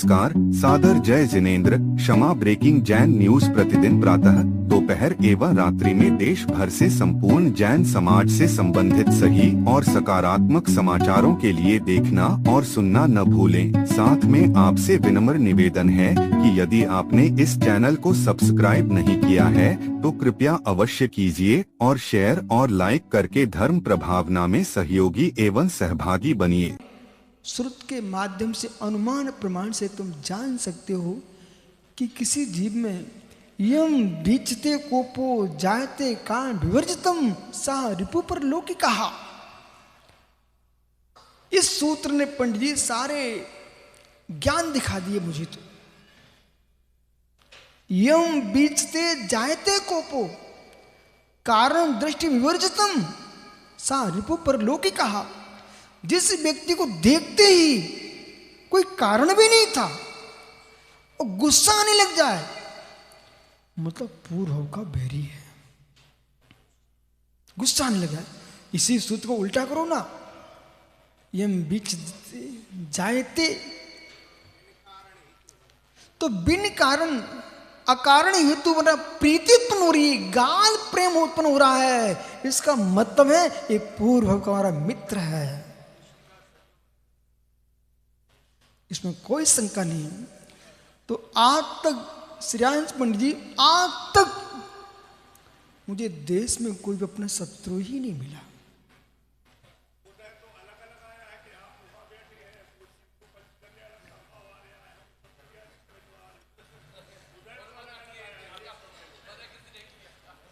नमस्कार, सादर जय जिनेंद्र। क्षमा ब्रेकिंग जैन न्यूज प्रतिदिन प्रातः, दोपहर एवं रात्रि में देश भर से संपूर्ण जैन समाज से संबंधित सही और सकारात्मक समाचारों के लिए देखना और सुनना न भूलें। साथ में आपसे विनम्र निवेदन है कि यदि आपने इस चैनल को सब्सक्राइब नहीं किया है तो कृपया अवश्य कीजिए और शेयर और लाइक करके धर्म प्रभावना में सहयोगी एवं सहभागी बनिए। श्रुत के माध्यम से अनुमान प्रमाण से तुम जान सकते हो कि किसी जीव में यम बीचते कोपो जायते कान विवर्जितम सा रिपु पर लोकी कहा। इस सूत्र ने पंडित जी सारे ज्ञान दिखा दिए मुझे। तो यम बीचते जायते कोपो कारण दृष्टि विवर्जितम सा रिपु पर लोकी कहा। जिस व्यक्ति को देखते ही कोई कारण भी नहीं था और गुस्सा आने लग जाए, मतलब पूर्व का बैरी है, गुस्सा आने लगा। इसी सूत्र को उल्टा करो ना, यम बीच जायते तो बिन कारण अकारण हेतु बना प्रीति उत्पन्न हो रही है, गाल प्रेम उत्पन्न हो रहा है। इसका मतलब है ये पूर्व का हमारा मित्र है, इसमें कोई शंका नहीं है। तो आज तक श्रेयांश पंडित जी, आज तक मुझे देश में कोई भी अपना शत्रु ही नहीं मिला।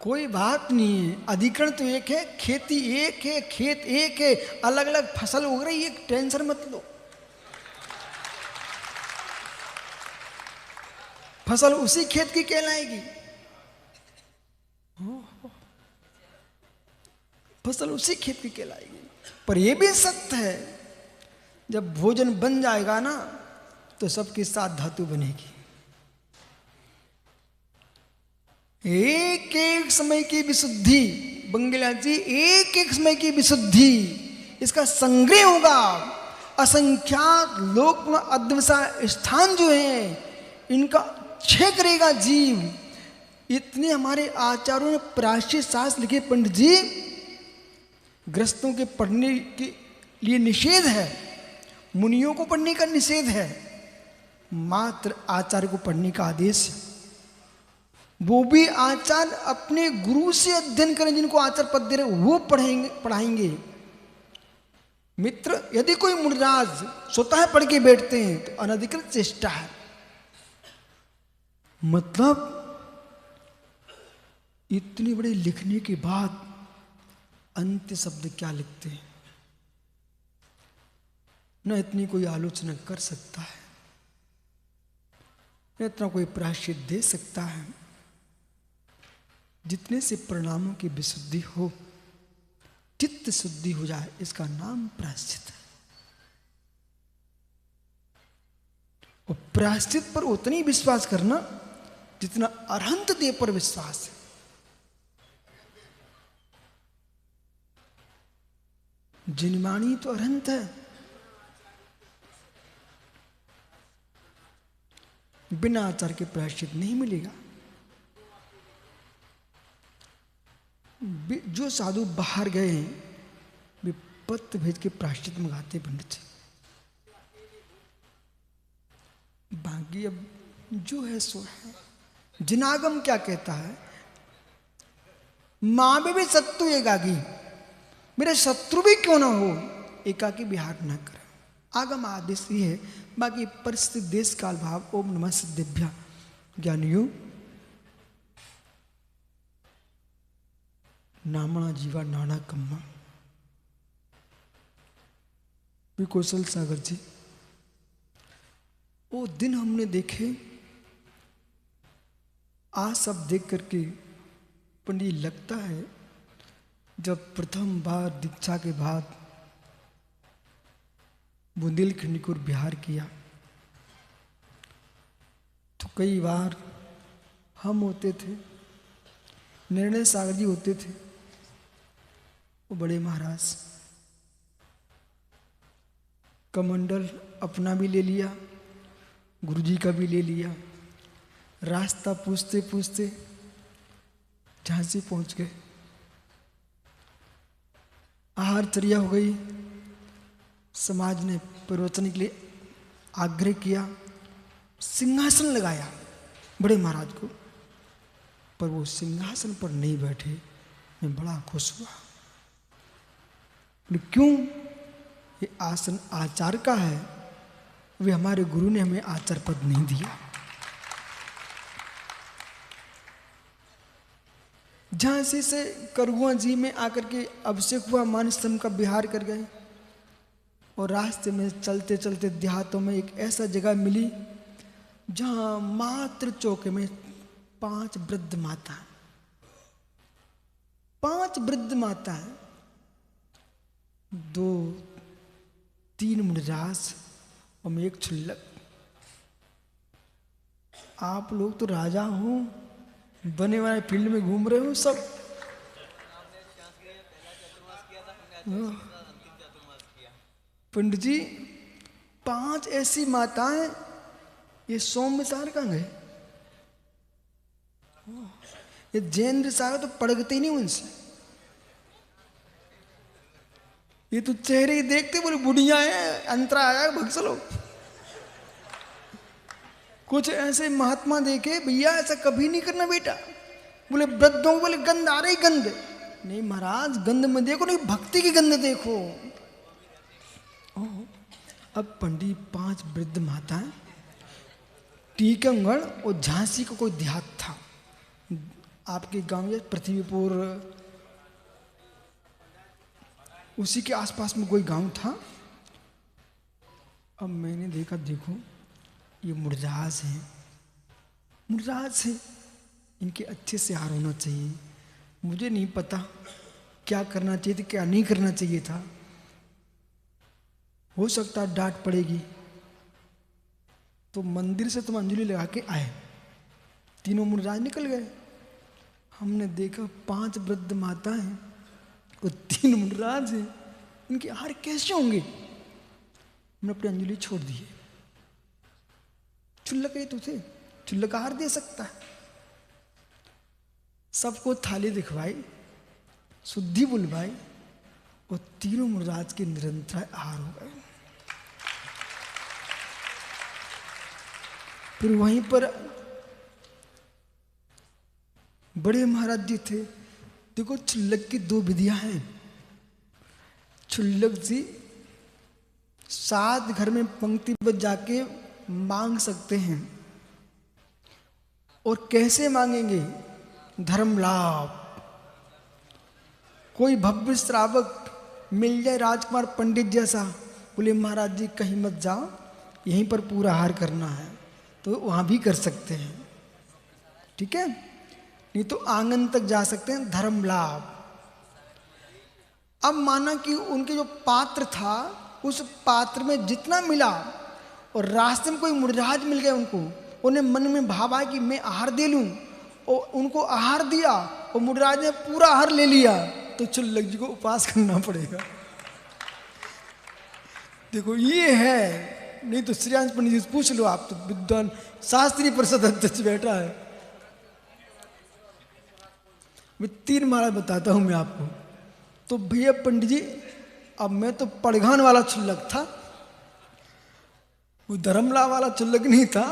कोई बात नहीं है, अधिकरण तो एक है, खेती एक है, खेत एक है, अलग अलग फसल उग रही है, टेंशन मत लो। फसल उसी खेत की कहलाएगी, फसल उसी खेत की कहलाएगी। पर यह भी सत्य है, जब भोजन बन जाएगा ना तो सबके साथ धातु बनेगी। एक एक समय की विशुद्धि, बंगला जी, एक एक समय की विशुद्धि, इसका संग्रह होगा। असंख्यात लोक अद्वसा स्थान जो है इनका क्षय करेगा जीव। इतने हमारे आचार्यों ने प्रायश्चित शास्त्र लिखे पंडित जी। ग्रस्तों के पढ़ने के लिए निषेध है, मुनियों को पढ़ने का निषेध है, मात्र आचार्य को पढ़ने का आदेश है। वो भी आचार्य अपने गुरु से अध्ययन करें, जिनको आचार्य पद दे रहे वो पढ़ाएंगे। मित्र, यदि कोई मुनिराज स्वतः पढ़ के बैठते हैं तो अनधिकृत चेष्टा है। मतलब इतनी बड़ी लिखने के बाद अंत्य शब्द क्या लिखते हैं, न इतनी कोई आलोचना कर सकता है, न इतना कोई प्रायश्चित दे सकता है। जितने से परिणामों की विशुद्धि हो, चित्त शुद्धि हो जाए, इसका नाम प्रायश्चित है। और प्रायश्चित पर उतनी विश्वास करना जितना अरहंत देव पर विश्वास है। जिनवाणी तो अरहंत है, बिना आचार के प्रायश्चित नहीं मिलेगा। जो साधु बाहर गए हैं वे पत्र भेज के प्रायश्चित मंगाते पंडित जी। बाकी अब जो है सो है। जिनागम क्या कहता है, मां में भी शत्रु एकाकी, मेरे शत्रु भी क्यों ना हो एकाकी विहार न कर। आगम आदेश ही है। बाकी परिस्थिति देश काल भाव। ओम नमः सिद्धेभ्य ज्ञानियों। नामणा जीवा नाना कम्मा। कौशल सागर जी, वो दिन हमने देखे, आज सब देख करके पंडित लगता है जब प्रथम बार दीक्षा के बाद बुंदेलखंड को बिहार किया तो कई बार हम होते थे, निर्णय सागर जी होते थे, वो बड़े महाराज कमंडल अपना भी ले लिया गुरुजी का भी ले लिया। रास्ता पूछते पूछते झांसी पहुंच गए। आहार चर्या हो गई। समाज ने प्रवचन के लिए आग्रह किया, सिंहासन लगाया बड़े महाराज को, पर वो सिंहासन पर नहीं बैठे। मैं बड़ा खुश हुआ। क्यों? ये आसन आचार का है, वे हमारे गुरु ने हमें आचार पद नहीं दिया। झांसी से करुआ जी में आकर के अभिषेक हुआ, मानस्तंभ का विहार कर गए और रास्ते में चलते चलते देहातों में एक ऐसा जगह मिली जहां मात्र चौके में 5 वृद्ध माता, 5 वृद्ध माता है, 2-3 मुनिराज और मैं एक क्षुल्लक। आप लोग तो राजा हो, बने वाले फील्ड में घूम रहे हो सब। पंडित जी 5 ऐसी माताएं, ये सोमसार कहाँ गए? ये जैन सागर तो पड़गते ही नहीं उनसे। ये तो चेहरे ही देखते बोले बुढ़िया है, अंतरा आया भगसलो। कुछ ऐसे महात्मा देखे, भैया ऐसा कभी नहीं करना बेटा। बोले वृद्धों बोले गंध आ रही, गंध नहीं महाराज, गंध में देखो नहीं, भक्ति की गंध देखो। अब पंडित 5 वृद्ध माताएं, टीकमगढ़ और झांसी का कोई देहात था। आपके गांव में पृथ्वीपुर, उसी के आसपास में कोई गांव था। अब मैंने देखा, देखो ये मुर्जाज हैं, मुर्जाज हैं, इनके अच्छे से हार होना चाहिए। मुझे नहीं पता क्या करना चाहिए था, क्या नहीं करना चाहिए था। हो सकता है डांट पड़ेगी, तो मंदिर से तुम अंजलि लगा के आए। तीनों मुर्जाज निकल गए। हमने देखा 5 वृद्ध माता हैं और 3 मुर्राज हैं, इनके हार कैसे होंगे? हमने अपनी अंजलि छोड़ दी है। चुल्लक ही तो थे, चुल्लक हार दे सकता है। सबको थाली दिखवाई, शुद्धि बुलवाई और तीनों मुर्राज के निरंतर हार हो गए। फिर वहीं पर बड़े महाराज जी थे। देखो चुल्लक की 2 विधियां हैं। चुल्लक जी 7 घर में पंक्तिबद्ध जाके मांग सकते हैं। और कैसे मांगेंगे? धर्म लाभ। कोई भव्य श्रावक मिल जाए, राजकुमार पंडित जैसा, बोले महाराज जी कहीं मत जाओ, यहीं पर पूरा हार करना है, तो वहां भी कर सकते हैं। ठीक है? नहीं तो आंगन तक जा सकते हैं, धर्म लाभ। अब माना कि उनके जो पात्र था, उस पात्र में जितना मिला, और रास्ते में कोई मुर्राज मिल गया उनको, उन्हें मन में भाव आया कि मैं आहार दे लूं, और उनको आहार दिया और मुर्राज ने पूरा आहार ले लिया, तो चुल्लक जी को उपवास करना पड़ेगा। देखो ये है। नहीं तो श्रीयांश पंडित जी से पूछ लो, आप तो विद्वान शास्त्रीय परिषद अध्यक्ष बैठा है। मैं 3 महाराज बताता हूं मैं आपको। तो भैया पंडित जी, अब मैं तो पड़घान वाला चुल्लक था, वो धर्मला वाला चुल्लक नहीं था,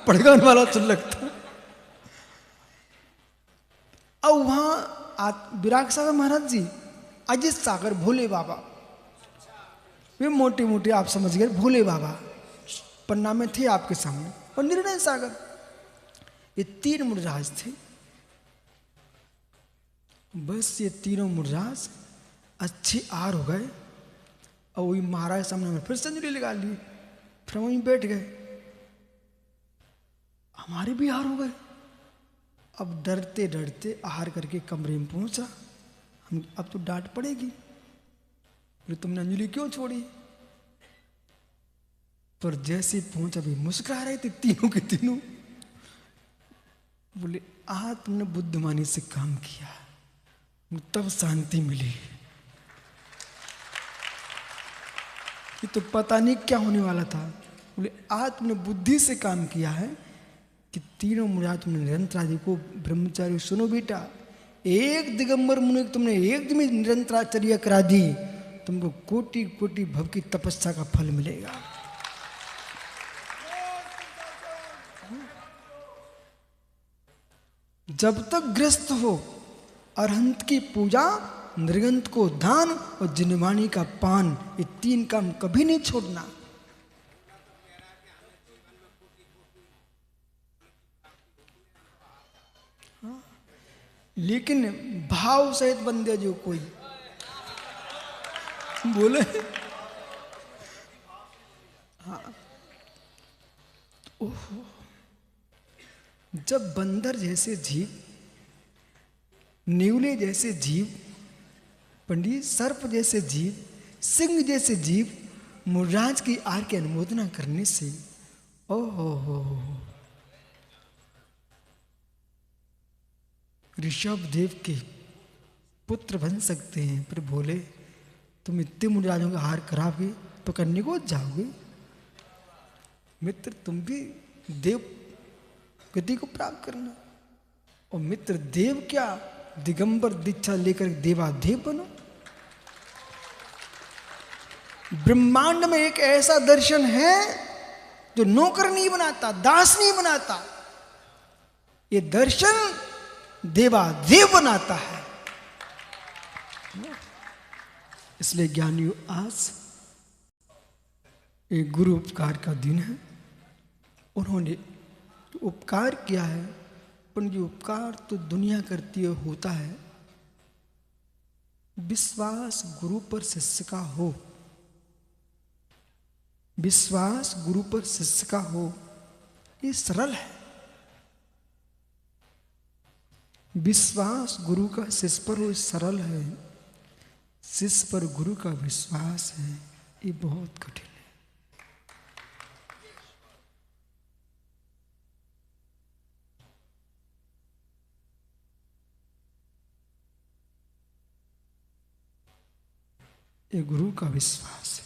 पड़घान वाला चुल्लक था। अब वहां विराग सागर महाराज जी, अजित सागर भोले बाबा, वे मोटे मोटे आप समझ गए, भोले बाबा पन्ना में थे आपके सामने, और निर्णय सागर, ये 3 मुर्राज थे। बस ये तीनों मुर्राज अच्छे आर हो गए, और वही महाराज सामने में फिर संजली लगा ली, फिर वहीं बैठ गए। हमारे भी आहार हो गए। अब डरते डरते आहार करके कमरे में पहुंचा। हम अब तो डांट पड़ेगी, बोले तुमने अंजलि क्यों छोड़ी? पर जैसे पहुंचा, अभी मुस्कुरा रहे थे तीनों के तीनों। बोले आज तुमने बुद्धिमानी से काम किया, तब शांति मिली। ये तो पता नहीं क्या होने वाला था। बोले आज तुमने बुद्धि से काम किया है कि तीनों मुनिया तुमने निरंतर आदि को ब्रह्मचारी सुनो बेटा, एक दिगंबर मुनि तुमने एक दिन में निरंतराचर्या करा दी, तुमको कोटि कोटि भव की तपस्या का फल मिलेगा। जब तक ग्रस्त हो अरहंत की पूजा, नृगंत को दान और जिनवाणी का पान, ये तीन काम कभी नहीं छोड़ना। लेकिन भाव सहित बंदे जो कोई बोले हाँ, ओहो, जब बंदर जैसे जीव, नेवले जैसे जीव, पंडित सर्प जैसे जीव, सिंह जैसे जीव मुराज की आर की अनुमोदना करने से ओहो ऋषभ देव के पुत्र बन सकते हैं। पर बोले तुम इतने मुराजों का हार कराओगे तो करने को जाओगे मित्र, तुम भी देव गति को प्राप्त करना। और मित्र देव क्या, दिगंबर दीक्षा लेकर देवादेव बनो। ब्रह्मांड में एक ऐसा दर्शन है जो नौकर नहीं बनाता, दास नहीं बनाता, ये दर्शन देवादेव बनाता है। इसलिए ज्ञानियों आज एक गुरु उपकार का दिन है। उन्होंने उपकार किया है, पर जो उपकार तो दुनिया करती है होता है, विश्वास गुरु पर शिष्य का हो, विश्वास गुरु पर शिष्य का हो, ये सरल है। विश्वास गुरु का शिष्य पर हो सरल है, शिष्य पर गुरु का विश्वास है ये बहुत कठिन है। ये गुरु का विश्वास है।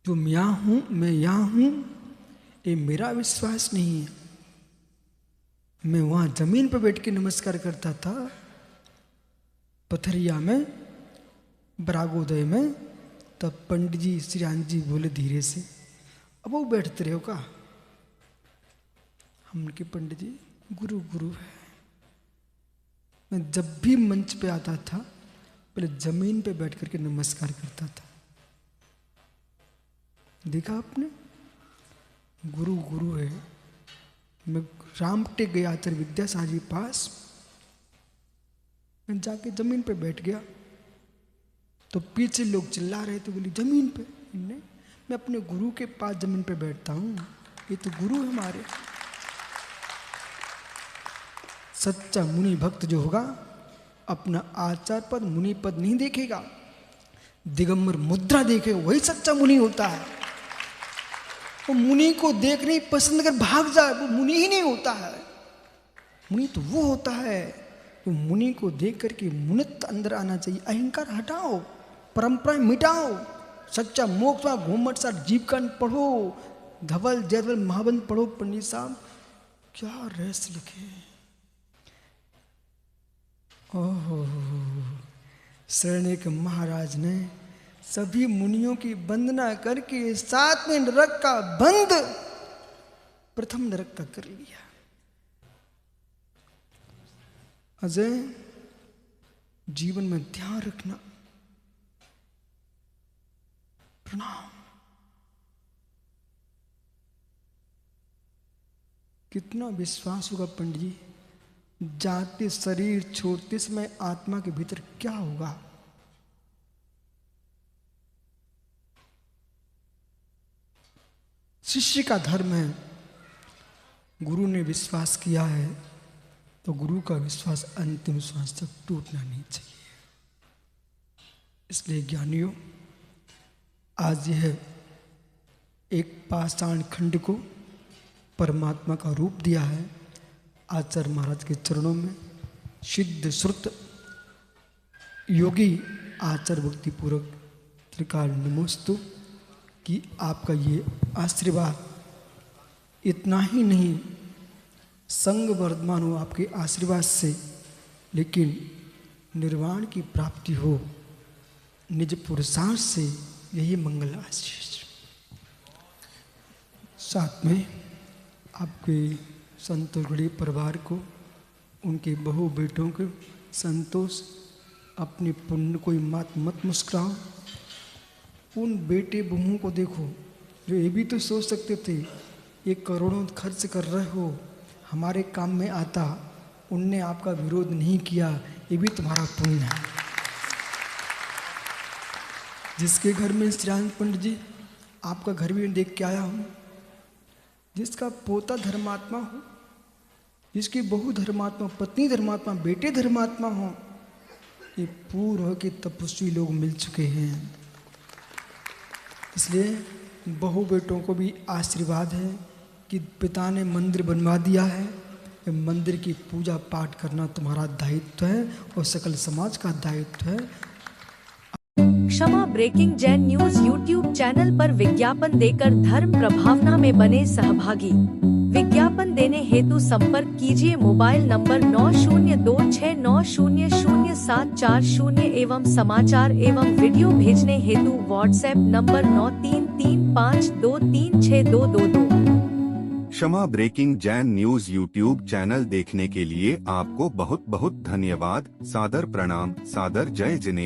जो मैं यहाँ हूं, मैं यहाँ हूं, ये मेरा विश्वास नहीं है। मैं वहां जमीन पर बैठ के नमस्कार करता था, पथरिया में, बरागोदय में, तब पंडित जी श्रीराम जी बोले धीरे से, अब वो बैठते रहे हो का? हमने के पंडित जी गुरु गुरु है। मैं जब भी मंच पे आता था पहले जमीन पे बैठ करके नमस्कार करता था। देखा आपने, गुरु गुरु है। मैं रामटेक गया आचार्य विद्यासागर जी पास, मैं जाके जमीन पे बैठ गया तो पीछे लोग चिल्ला रहे थे, बोली जमीन पे नहीं, मैं अपने गुरु के पास जमीन पे बैठता हूँ, ये तो गुरु है हमारे। सच्चा मुनि भक्त जो होगा अपना आचार पद मुनि पद नहीं देखेगा, दिगंबर मुद्रा देखेगा, वही सच्चा मुनि होता है। वो मुनि को देखने पसंद कर भाग जाए वो मुनि ही नहीं होता है। मुनि तो वो होता है तो मुनि को देख करके मुनित अंदर आना चाहिए। अहंकार हटाओ, परंपराएं मिटाओ, सच्चा मोक्ष में घूमट सा जीवकांड पढ़ो, धवल जयवल महाबंध पढ़ो। पंडित साहब क्या रहस्य लिखे। ओहो, शरणेक महाराज ने सभी मुनियों की वंदना करके साथ में नरक का बंद, प्रथम नरक का कर लिया। अजय जीवन में ध्यान रखना। प्रणाम। कितना विश्वास होगा पंडित जी, जाते शरीर छोड़ते समय आत्मा के भीतर क्या होगा। शिष्य का धर्म है, गुरु ने विश्वास किया है तो गुरु का विश्वास अंतिम श्वास तक टूटना नहीं चाहिए। इसलिए ज्ञानियों, आज यह एक पाषाण खंड को परमात्मा का रूप दिया है। आचार्य महाराज के चरणों में सिद्ध श्रुत योगी आचार्य भक्ति पूर्वक त्रिकाल नमोस्तु। कि आपका ये आशीर्वाद इतना ही नहीं, संग वर्धमान हो आपके आशीर्वाद से, लेकिन निर्वाण की प्राप्ति हो निज पुरुषार्थ से, यही मंगल आशीष। साथ में आपके संतोषी परिवार को, उनके बहू बेटों के संतोष, अपने पुण्य कोई मत मुस्कुराओ। उन बेटे बहुओं को देखो जो ये भी तो सोच सकते थे ये करोड़ों खर्च कर रहे हो हमारे काम में आता, उनने आपका विरोध नहीं किया, ये भी तुम्हारा पुण्य है। जिसके घर में श्रीराम पंडित जी, आपका घर भी देख के आया हूँ, जिसका पोता धर्मात्मा हो, जिसकी बहू धर्मात्मा, पत्नी धर्मात्मा, बेटे धर्मात्मा हो, ये पूर्व के तपस्वी लोग मिल चुके हैं। इसलिए बहू बेटों को भी आशीर्वाद है कि पिता ने मंदिर बनवा दिया है, ये मंदिर की पूजा पाठ करना तुम्हारा दायित्व है और सकल समाज का दायित्व है। Kshama breaking Jain news YouTube channel पर विज्ञापन देकर धर्म प्रभावना में बने सहभागी। विज्ञापन देने हेतु संपर्क कीजिए मोबाइल नंबर 9026900740 एवं समाचार एवं वीडियो भेजने हेतु WhatsApp number 9335236222। Kshama breaking Jain news YouTube channel देखने के लिए आपको बहुत बहुत धन्यवाद। सादर प्रणाम, सादर जय जिनेंद्र।